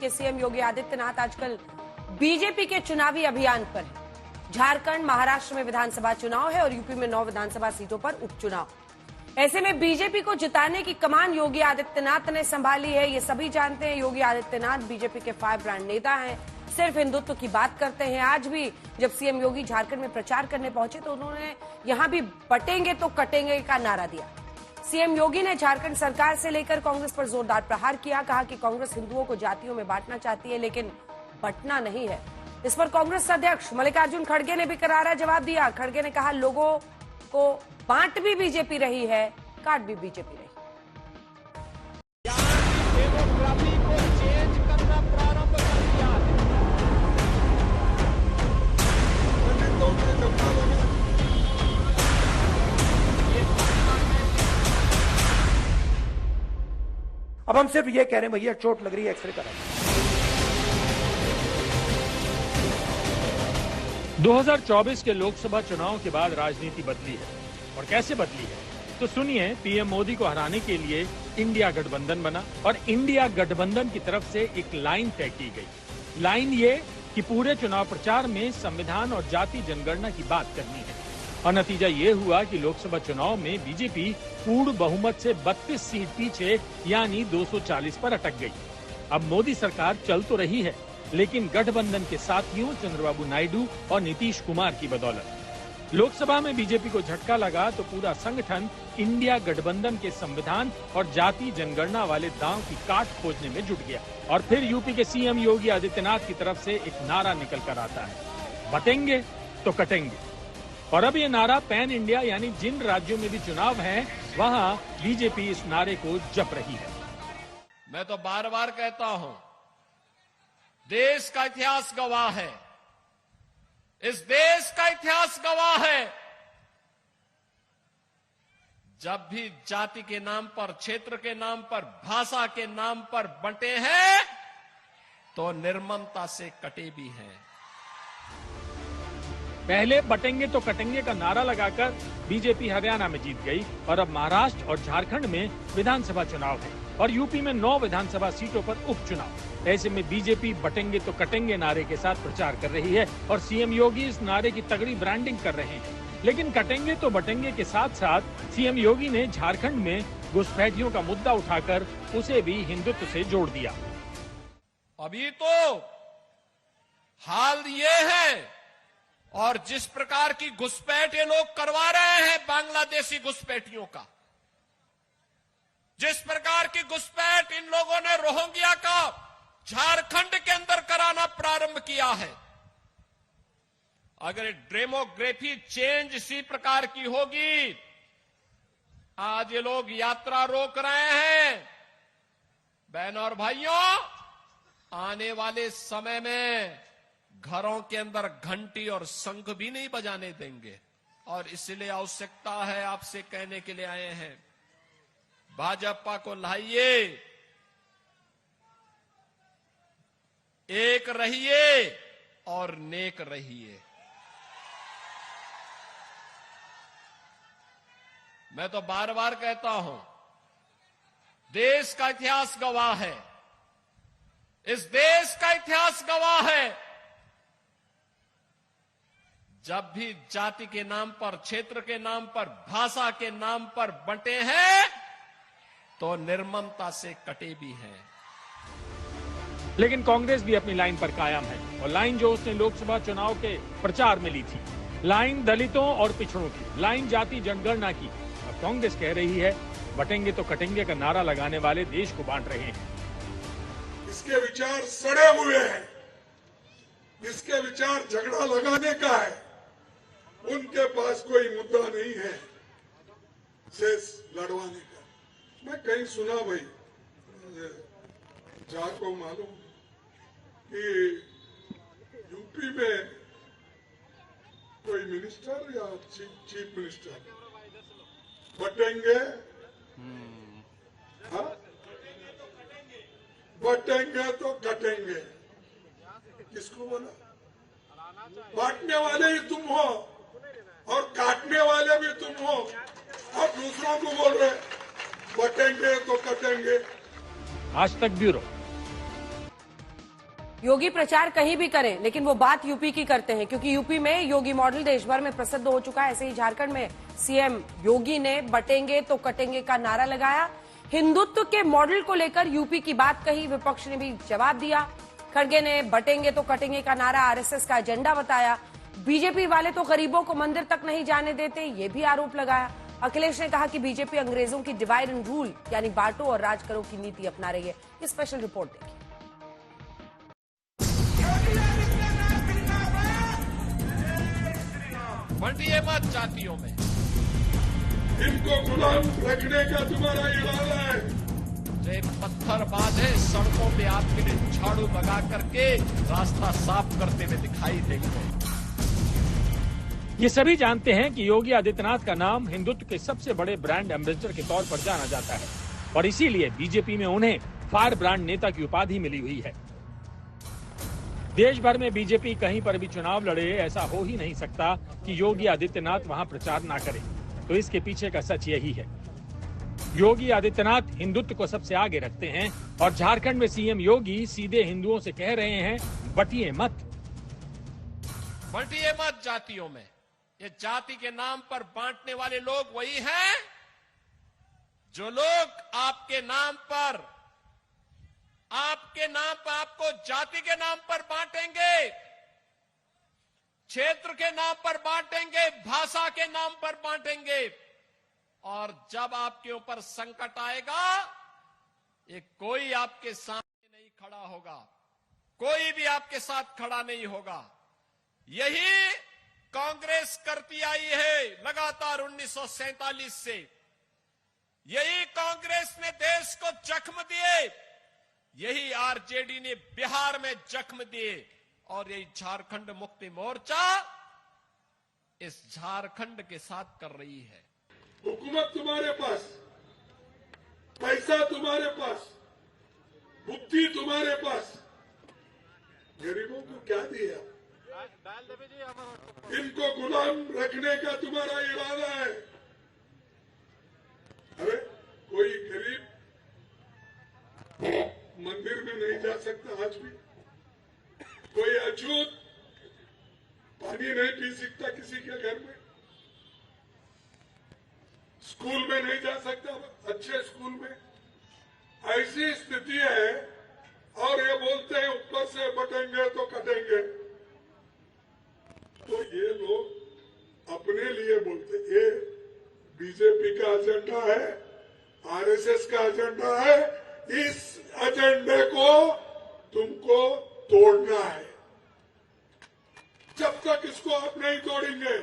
के सीएम योगी आदित्यनाथ आजकल बीजेपी के चुनावी अभियान पर है। झारखंड, महाराष्ट्र में विधानसभा चुनाव है और यूपी में 9 विधानसभा सीटों पर उपचुनाव। ऐसे में बीजेपी को जिताने की कमान योगी आदित्यनाथ ने संभाली है। ये सभी जानते हैं, योगी आदित्यनाथ बीजेपी के फायर ब्रांड नेता हैं, सिर्फ हिंदुत्व की बात करते हैं। आज भी जब सीएम योगी झारखंड में प्रचार करने पहुंचे तो उन्होंने यहां भी बटेंगे तो कटेंगे का नारा दिया। सीएम योगी ने झारखंड सरकार से लेकर कांग्रेस पर जोरदार प्रहार किया। कहा कि कांग्रेस हिंदुओं को जातियों में बांटना चाहती है, लेकिन बंटना नहीं है। इस पर कांग्रेस अध्यक्ष मल्लिकार्जुन खड़गे ने भी करारा जवाब दिया। खड़गे ने कहा, लोगों को बांट भी बीजेपी रही है, काट भी बीजेपी रही। डेमोग्राफी को चेंज करना प्रारंभ कर दिया है। अब हम सिर्फ ये कह रहे हैं, भैया चोट लग रही है, एक्सरे करा। 2024 के लोकसभा चुनाव के बाद राजनीति बदली है, और कैसे बदली है तो सुनिए। पीएम मोदी को हराने के लिए इंडिया गठबंधन बना और इंडिया गठबंधन की तरफ से एक लाइन तय की गई। लाइन ये कि पूरे चुनाव प्रचार में संविधान और जाति जनगणना की बात करनी है। और नतीजा ये हुआ कि लोकसभा चुनाव में बीजेपी पूर्ण बहुमत से 32 सीट पीछे यानी 240 पर अटक गई। अब मोदी सरकार चल तो रही है, लेकिन गठबंधन के साथियों चंद्रबाबू नायडू और नीतीश कुमार की बदौलत। लोकसभा में बीजेपी को झटका लगा तो पूरा संगठन इंडिया गठबंधन के संविधान और जाति जनगणना वाले दांव की काट खोजने में जुट गया। और फिर यूपी के सीएम योगी आदित्यनाथ की तरफ से एक नारा निकल कर आता है, बटेंगे तो कटेंगे। और अब ये नारा पैन इंडिया यानी जिन राज्यों में भी चुनाव हैं, वहां बीजेपी इस नारे को जप रही है। मैं तो बार बार कहता हूं, देश का इतिहास गवाह है, इस देश का इतिहास गवाह है। जब भी जाति के नाम पर, क्षेत्र के नाम पर, भाषा के नाम पर बंटे हैं, तो निर्ममता से कटे भी हैं। पहले बटेंगे तो कटेंगे का नारा लगाकर बीजेपी हरियाणा में जीत गई और अब महाराष्ट्र और झारखंड में विधानसभा चुनाव है और यूपी में 9 विधानसभा सीटों पर उपचुनाव। ऐसे में बीजेपी बटेंगे तो कटेंगे नारे के साथ प्रचार कर रही है और सीएम योगी इस नारे की तगड़ी ब्रांडिंग कर रहे हैं। लेकिन कटेंगे तो बटेंगे के साथ साथ सीएम योगी ने झारखंड में घुसपैठियों का मुद्दा उठाकर उसे भी हिंदुत्व से जोड़ दिया। अभी तो हाल ये है, और जिस प्रकार की घुसपैठ ये लोग करवा रहे हैं बांग्लादेशी घुसपैठियों का, जिस प्रकार की घुसपैठ इन लोगों ने रोहिंग्या का झारखंड के अंदर कराना प्रारंभ किया है, अगर डेमोग्राफी चेंज इसी प्रकार की होगी, आज ये लोग यात्रा रोक रहे हैं। बहनों और भाइयों, आने वाले समय में घरों के अंदर घंटी और शंख भी नहीं बजाने देंगे। और इसलिए आवश्यकता है, आपसे कहने के लिए आए हैं, भाजपा को लाइए, एक रहिए और नेक रहिए। मैं तो बार बार कहता हूं, देश का इतिहास गवाह है, इस देश का इतिहास गवाह है। जब भी जाति के नाम पर, क्षेत्र के नाम पर, भाषा के नाम पर बंटे हैं, तो निर्ममता से कटे भी हैं। लेकिन कांग्रेस भी अपनी लाइन पर कायम है और लाइन जो उसने लोकसभा चुनाव के प्रचार में ली थी, लाइन दलितों और पिछड़ों की, लाइन जाति जनगणना की। अब कांग्रेस कह रही है, बटेंगे तो कटेंगे का नारा लगाने वाले देश को बांट रहे हैं। इसके विचार सड़े हुए हैं, इसके विचार झगड़ा लगाने का है, उनके पास कोई मुद्दा नहीं है शेष लड़वाने का। मैं कहीं सुना भाई, जाको मालूम कि यूपी में कोई मिनिस्टर या चीफ मिनिस्टर बटेंगे, हाँ, बटेंगे तो कटेंगे। किसको बोला? बांटने वाले ही तुम हो और काटने वाले भी तुम हो, और दूसरों को बोल रहे बटेंगे तो कटेंगे। आज तक ब्यूरो। योगी प्रचार कहीं भी करें, लेकिन वो बात यूपी की करते हैं, क्योंकि यूपी में योगी मॉडल देश भर में प्रसिद्ध हो चुका है। ऐसे ही झारखंड में सीएम योगी ने बटेंगे तो कटेंगे का नारा लगाया। हिंदुत्व के मॉडल को लेकर यूपी की बात कही, विपक्ष ने भी जवाब दिया। खड़गे ने बटेंगे तो कटेंगे का नारा आरएसएस का एजेंडा बताया। बीजेपी वाले तो गरीबों को मंदिर तक नहीं जाने देते, ये भी आरोप लगाया। अखिलेश ने कहा कि बीजेपी अंग्रेजों की डिवाइड एंड रूल यानी बांटो और राज करो की नीति अपना रही है। ये स्पेशल रिपोर्ट देखिए। बंटिए मत जातियों में, इनको गुलाम रखने का तुम्हारा इरादा है। जो पत्थरबाज है सड़कों पे आपके लिए झाड़ू लगा करके रास्ता साफ करते हुए दिखाई देंगे। ये सभी जानते हैं कि योगी आदित्यनाथ का नाम हिंदुत्व के सबसे बड़े ब्रांड एम्बेसडर के तौर पर जाना जाता है और इसीलिए बीजेपी में उन्हें फायर ब्रांड नेता की उपाधि मिली हुई है। देश भर में बीजेपी कहीं पर भी चुनाव लड़े, ऐसा हो ही नहीं सकता कि योगी आदित्यनाथ वहां प्रचार ना करे। तो इसके पीछे का सच यही है, योगी आदित्यनाथ हिंदुत्व को सबसे आगे रखते हैं और झारखंड में सीएम योगी सीधे हिंदुओं से कह रहे हैं, बटिए मत। बंटिए मत जातियों में। ये जाति के नाम पर बांटने वाले लोग वही हैं जो लोग आपके नाम पर आपको जाति के नाम पर बांटेंगे, क्षेत्र के नाम पर बांटेंगे, भाषा के नाम पर बांटेंगे और जब आपके ऊपर संकट आएगा ये कोई आपके सामने नहीं खड़ा होगा, कोई भी आपके साथ खड़ा नहीं होगा। यही कांग्रेस करती आई है लगातार 1947 से। यही कांग्रेस ने देश को जख्म दिए, यही आरजेडी ने बिहार में जख्म दिए और यही झारखंड मुक्ति मोर्चा इस झारखंड के साथ कर रही है। हुकूमत तुम्हारे पास, पैसा तुम्हारे पास, बुद्धि तुम्हारे पास, गरीबों को क्या दिया? इनको गुलाम रखने का तुम्हारा इरादा है। अरे कोई गरीब मंदिर में नहीं जा सकता, आज भी कोई अछूत पानी नहीं पी सकता किसी के घर में, स्कूल में नहीं जा सकता, अच्छे स्कूल में। ऐसी स्थिति है और ये बोलते हैं ऊपर से बटेंगे तो कटेंगे। तो ये लोग अपने लिए बोलते, ये बीजेपी का एजेंडा है, आरएसएस का एजेंडा है। इस एजेंडे को तुमको तोड़ना है। जब तक इसको आप नहीं तोड़ेंगे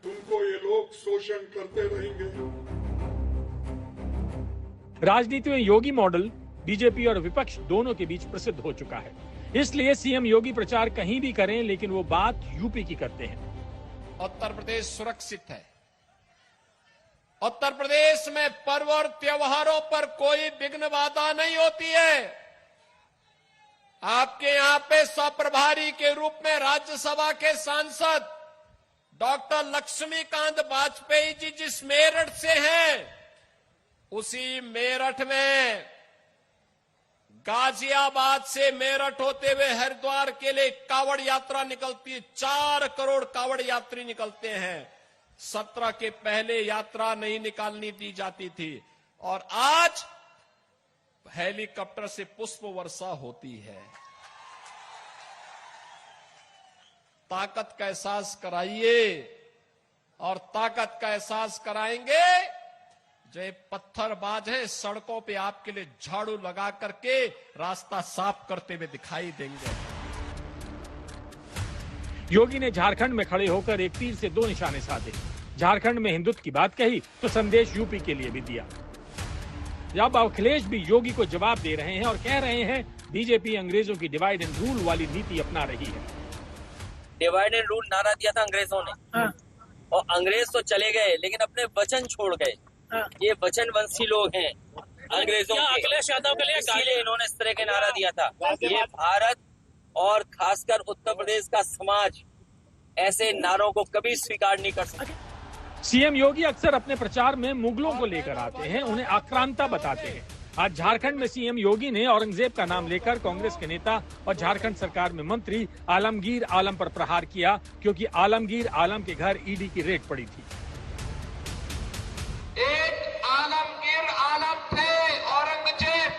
तुमको ये लोग शोषण करते रहेंगे। राजनीति में योगी मॉडल बीजेपी और विपक्ष दोनों के बीच प्रसिद्ध हो चुका है, इसलिए सीएम योगी प्रचार कहीं भी करें लेकिन वो बात यूपी की करते हैं। उत्तर प्रदेश सुरक्षित है। उत्तर प्रदेश में पर्व और त्योहारों पर कोई विघ्न बाधा नहीं होती है। आपके यहां पे स्वप्रभारी के रूप में राज्यसभा के सांसद डॉक्टर लक्ष्मीकांत वाजपेयी जी जिस मेरठ से हैं, उसी मेरठ में गाजियाबाद से मेरठ होते हुए हरिद्वार के लिए कावड़ यात्रा निकलती है। 4 करोड़ कावड़ यात्री निकलते हैं। 17 के पहले यात्रा नहीं निकालनी दी जाती थी और आज हेलीकॉप्टर से पुष्प वर्षा होती है। ताकत का एहसास कराइए और ताकत का एहसास कराएंगे जो ये पत्थरबाज है सड़कों पे आपके लिए झाड़ू लगा करके रास्ता साफ करते हुए दिखाई देंगे। योगी ने झारखंड में खड़े होकर एक तीर से 2 निशाने साधे। झारखंड में हिंदुत्व की बात कही तो संदेश यूपी के लिए भी दिया। जब अखिलेश भी योगी को जवाब दे रहे हैं और कह रहे हैं बीजेपी अंग्रेजों की डिवाइड एंड रूल वाली नीति अपना रही है। डिवाइड एंड रूल नारा दिया था अंग्रेजों ने और अंग्रेज तो चले गए लेकिन अपने वचन छोड़ गए। ये वचनवंशी लोग हैं अंग्रेजों के, अखिलेश यादव के लिए इसीलिए इन्होंने इस तरह के नारा दिया था। ये भारत और खासकर उत्तर प्रदेश का समाज ऐसे नारों को कभी स्वीकार नहीं कर सकता। सीएम योगी अक्सर अपने प्रचार में मुगलों को लेकर आते हैं, उन्हें आक्रांता बताते हैं आज झारखंड में सीएम योगी ने औरंगजेब का नाम लेकर कांग्रेस के नेता और झारखंड सरकार में मंत्री आलमगीर आलम पर प्रहार किया, क्योंकि आलमगीर आलम के घर ईडी की रेड पड़ी थी। एक आलमगीर आलम थे, औरंगजेब,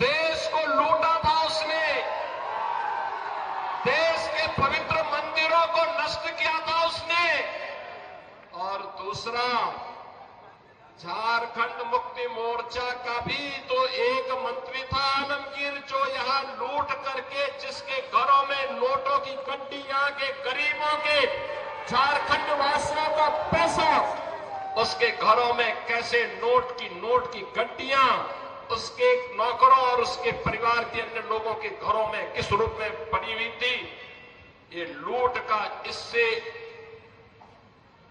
देश को लूटा था उसने, देश के पवित्र मंदिरों को नष्ट किया था उसने। और दूसरा, झारखंड मुक्ति मोर्चा का भी तो एक मंत्री था आलमगीर, जो यहां लूट करके जिसके घरों में नोटों की गड्डियां के गरीबों के झारखंड वासियों का पैसा, उसके घरों में कैसे नोट की गड्डियां उसके नौकरों और उसके परिवार के अन्य लोगों के घरों में किस रूप में पड़ी हुई थी। ये लूट का इससे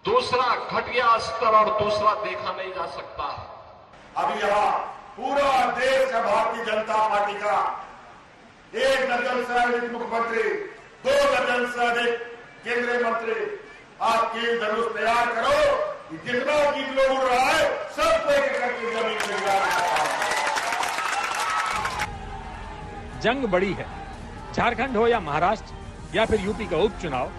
दूसरा घटिया स्तर और दूसरा देखा नहीं जा सकता है। अब यहाँ पूरा देश का भारतीय जनता पार्टी का 1 दर्जन से अधिक मुख्यमंत्री, 2 दर्जन से अधिक केंद्रीय मंत्री, आपकी धनुष तैयार करो, जितना की लोग उड़ रहा है सबको एक करके जमीन से गिरा। जंग बड़ी है। झारखंड हो या महाराष्ट्र या फिर यूपी का उपचुनाव,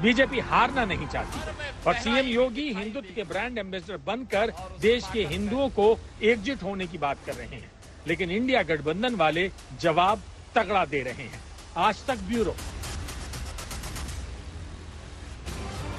बीजेपी हारना नहीं चाहती और सीएम योगी हिंदुत्व के ब्रांड एम्बेसडर बनकर देश के हिंदुओं को एकजुट होने की बात कर रहे हैं, लेकिन इंडिया गठबंधन वाले जवाब तगड़ा दे रहे हैं। आज तक ब्यूरो।